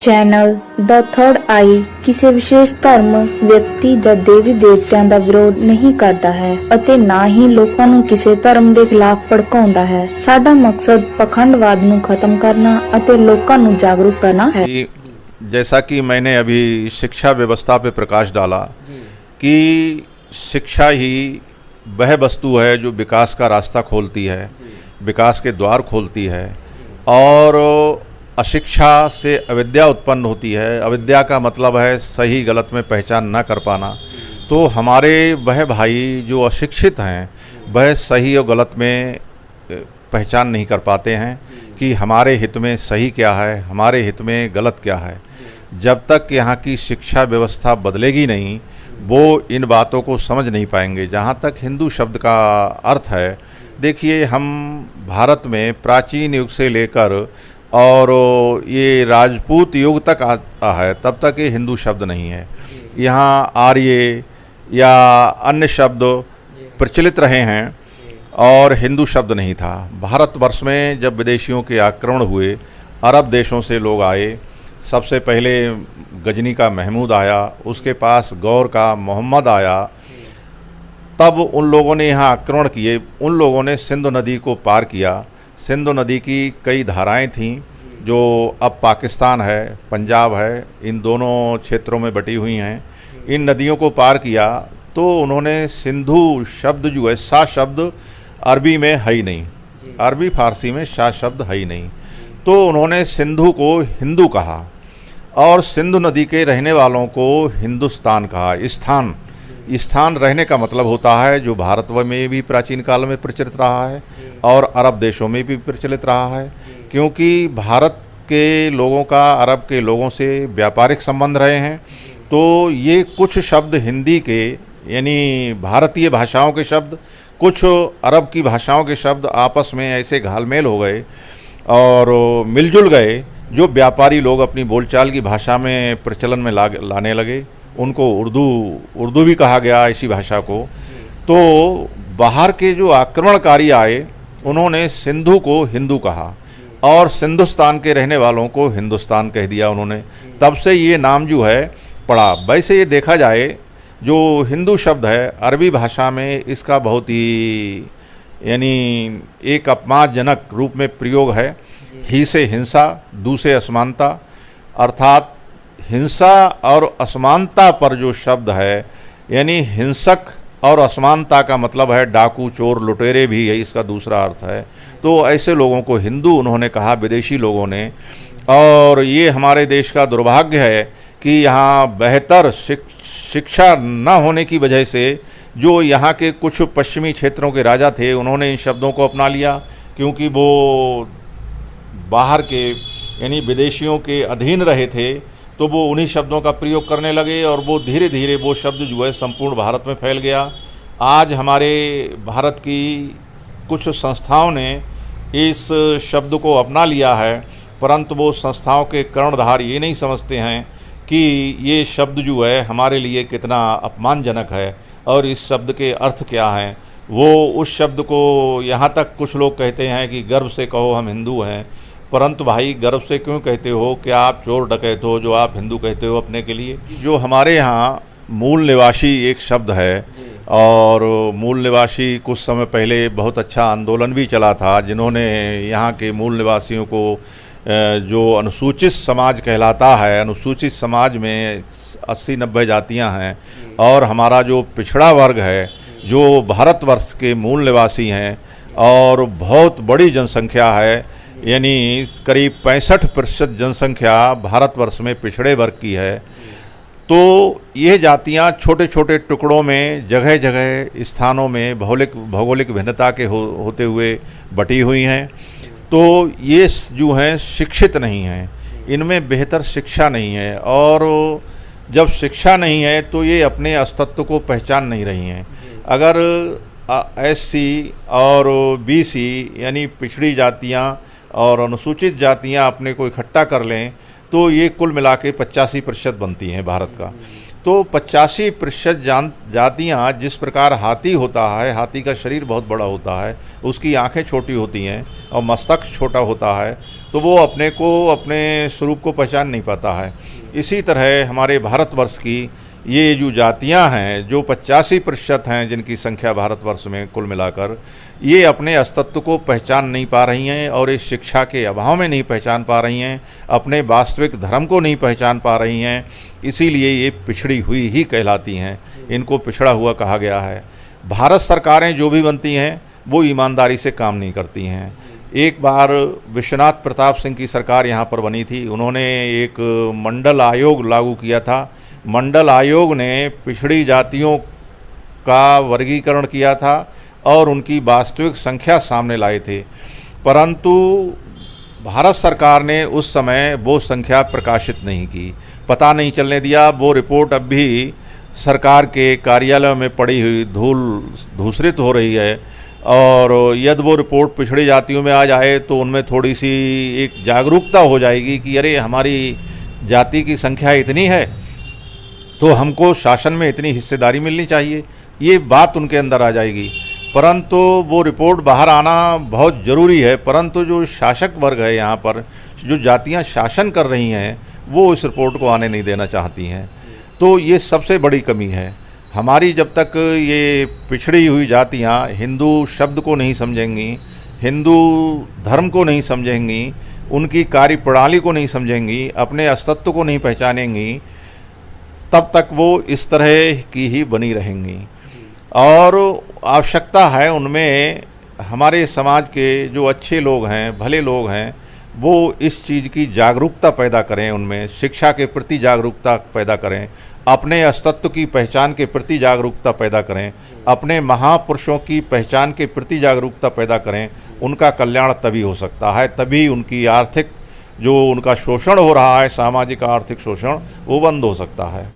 Channel ਦਾ third ਆਈ ਕਿਸੇ ਵਿਸ਼ੇਸ਼ ਧਰਮ, ਵਿਅਕਤੀ ਜਾਂ ਦੇਵੀ ਦੇਵਤਿਆਂ ਦਾ ਵਿਰੋਧ ਨਹੀਂ ਕਰਦਾ ਹੈ ਅਤੇ ਨਾ ਹੀ ਲੋਕਾਂ ਨੂੰ ਕਿਸੇ ਧਰਮ ਦੇ ਖਿਲਾਫ ਭੜਕਾਉਂਦਾ ਹੈ। ਸਾਡਾ ਮਕਸਦ ਪਖੰਡਵਾਦ ਨੂੰ ਖਤਮ करना ਅਤੇ ਲੋਕਾਂ ਨੂੰ जागरूक करना है। जैसा कि मैंने अभी शिक्षा व्यवस्था पे प्रकाश डाला कि शिक्षा ही वह वस्तु है जो विकास का रास्ता खोलती है, विकास के द्वार खोलती है। और अशिक्षा से अविद्या उत्पन्न होती है। अविद्या का मतलब है सही गलत में पहचान न कर पाना। तो हमारे वह भाई जो अशिक्षित हैं वह सही और गलत में पहचान नहीं कर पाते हैं कि हमारे हित में सही क्या है, हमारे हित में गलत क्या है। जब तक यहाँ की शिक्षा व्यवस्था बदलेगी नहीं वो इन बातों को समझ नहीं पाएंगे। जहाँ तक हिंदू शब्द का अर्थ है, देखिए हम भारत में प्राचीन युग से लेकर और ये राजपूत युग तक आता है तब तक ये हिंदू शब्द नहीं है। यहाँ आर्य या अन्य शब्द प्रचलित रहे हैं और हिंदू शब्द नहीं था। भारतवर्ष में जब विदेशियों के आक्रमण हुए, अरब देशों से लोग आए, सबसे पहले गजनी का महमूद आया, उसके पास गौर का मोहम्मद आया, तब उन लोगों ने यहाँ आक्रमण किए। उन लोगों ने सिंधु नदी को पार किया। सिंधु नदी की कई धाराएं थीं जो अब पाकिस्तान है, पंजाब है, इन दोनों क्षेत्रों में बटी हुई हैं। इन नदियों को पार किया तो उन्होंने सिंधु शब्द जो है, सा शब्द अरबी में है ही नहीं, अरबी फारसी में सा शब्द है ही नहीं, तो उन्होंने सिंधु को हिंदू कहा और सिंधु नदी के रहने वालों को हिंदुस्तान कहा। स्थान रहने का मतलब होता है जो भारत में भी प्राचीन काल में प्रचलित रहा है और अरब देशों में भी प्रचलित रहा है। क्योंकि भारत के लोगों का अरब के लोगों से व्यापारिक संबंध रहे हैं, तो ये कुछ शब्द हिंदी के यानी भारतीय भाषाओं के शब्द, कुछ अरब की भाषाओं के शब्द आपस में ऐसे घालमेल हो गए और मिलजुल गए जो व्यापारी लोग अपनी बोलचाल की भाषा में प्रचलन में लाने लगे। उनको उर्दू भी कहा गया ऐसी भाषा को। तो बाहर के जो आक्रमणकारी आए उन्होंने सिंधु को हिंदू कहा और सिंधुस्तान के रहने वालों को हिंदुस्तान कह दिया उन्होंने। तब से ये नाम जो है पड़ा। वैसे ये देखा जाए जो हिंदू शब्द है अरबी भाषा में इसका बहुत ही यानी एक अपमानजनक रूप में प्रयोग है। ही से हिंसा, दू से असमानता, अर्थात हिंसा और असमानता पर जो शब्द है, यानी हिंसक और असमानता का मतलब है डाकू, चोर, लुटेरे भी है इसका दूसरा अर्थ है। तो ऐसे लोगों को हिंदू उन्होंने कहा, विदेशी लोगों ने। और ये हमारे देश का दुर्भाग्य है कि यहाँ बेहतर शिक्षा न होने की वजह से जो यहाँ के कुछ पश्चिमी क्षेत्रों के राजा थे उन्होंने इन शब्दों को अपना लिया, क्योंकि वो बाहर के यानी विदेशियों के अधीन रहे थे, तो वो उन्हीं शब्दों का प्रयोग करने लगे और वो धीरे धीरे वो शब्द जो है संपूर्ण भारत में फैल गया। आज हमारे भारत की कुछ संस्थाओं ने इस शब्द को अपना लिया है, परंतु वो संस्थाओं के कर्णधार ये नहीं समझते हैं कि ये शब्द जो है हमारे लिए कितना अपमानजनक है और इस शब्द के अर्थ क्या हैं। वो उस शब्द को यहाँ तक कुछ लोग कहते हैं कि गर्व से कहो हम हिंदू हैं, परंतु भाई गर्व से क्यों कहते हो? क्या आप चोर डकैत हो जो आप हिंदू कहते हो अपने के लिए? जो हमारे यहाँ मूल निवासी एक शब्द है और मूल निवासी कुछ समय पहले बहुत अच्छा आंदोलन भी चला था, जिन्होंने यहाँ के मूल निवासियों को जो अनुसूचित समाज कहलाता है, अनुसूचित समाज में 80-90 जातियाँ हैं और हमारा जो पिछड़ा वर्ग है जो भारतवर्ष के मूल निवासी हैं और बहुत बड़ी जनसंख्या है, यानी करीब 65% जनसंख्या भारतवर्ष में पिछड़े वर्ग की है। तो ये जातियां छोटे छोटे टुकड़ों में जगह जगह स्थानों में भौगोलिक भिन्नता के होते हुए बटी हुई हैं। तो ये जो हैं शिक्षित नहीं हैं, इनमें बेहतर शिक्षा नहीं है और जब शिक्षा नहीं है तो ये अपने अस्तित्व को पहचान नहीं रही हैं। अगर SC और BC यानी पिछड़ी जातियाँ और अनुसूचित जातियां अपने को इकट्ठा कर लें तो ये कुल मिला के 85% बनती हैं भारत का। तो 85% जातियाँ, जिस प्रकार हाथी होता है, हाथी का शरीर बहुत बड़ा होता है, उसकी आंखें छोटी होती हैं और मस्तक छोटा होता है, तो वो अपने को, अपने स्वरूप को पहचान नहीं पाता है। इसी तरह हमारे भारतवर्ष की ये जो जातियां हैं, जो 85% हैं जिनकी संख्या भारतवर्ष में कुल मिलाकर, ये अपने अस्तित्व को पहचान नहीं पा रही हैं और इस शिक्षा के अभाव में नहीं पहचान पा रही हैं, अपने वास्तविक धर्म को नहीं पहचान पा रही हैं, इसीलिए ये पिछड़ी हुई ही कहलाती हैं। इनको पिछड़ा हुआ कहा गया है। भारत सरकारें जो भी बनती हैं वो ईमानदारी से काम नहीं करती हैं। एक बार विश्वनाथ प्रताप सिंह की सरकार यहाँ पर बनी थी, उन्होंने एक मंडल आयोग लागू किया था। मंडल आयोग ने पिछड़ी जातियों का वर्गीकरण किया था और उनकी वास्तविक संख्या सामने लाए थे, परंतु भारत सरकार ने उस समय वो संख्या प्रकाशित नहीं की, पता नहीं चलने दिया। वो रिपोर्ट अब भी सरकार के कार्यालय में पड़ी हुई धूसरित हो रही है और यदि वो रिपोर्ट पिछड़ी जातियों में आ जाए तो उनमें थोड़ी सी एक जागरूकता हो जाएगी कि अरे हमारी जाति की संख्या इतनी है तो हमको शासन में इतनी हिस्सेदारी मिलनी चाहिए, ये बात उनके अंदर आ जाएगी। परंतु वो रिपोर्ट बाहर आना बहुत ज़रूरी है, परंतु जो शासक वर्ग है यहाँ पर, जो जातियाँ शासन कर रही हैं, वो इस रिपोर्ट को आने नहीं देना चाहती हैं। तो ये सबसे बड़ी कमी है हमारी। जब तक ये पिछड़ी हुई जातियाँ हिंदू शब्द को नहीं समझेंगी, हिंदू धर्म को नहीं समझेंगी, उनकी कार्यप्रणाली को नहीं समझेंगी, अपने अस्तित्व को नहीं पहचानेंगी, तब तक वो इस तरह की ही बनी रहेंगी। और आवश्यकता है उनमें, हमारे समाज के जो अच्छे लोग हैं, भले लोग हैं, वो इस चीज़ की जागरूकता पैदा करें, उनमें शिक्षा के प्रति जागरूकता पैदा करें, अपने अस्तित्व की पहचान के प्रति जागरूकता पैदा करें, अपने महापुरुषों की पहचान के प्रति जागरूकता पैदा करें। उनका कल्याण तभी हो सकता है, तभी उनकी आर्थिक जो उनका शोषण हो रहा है, सामाजिक आर्थिक शोषण, वो बंद हो सकता है।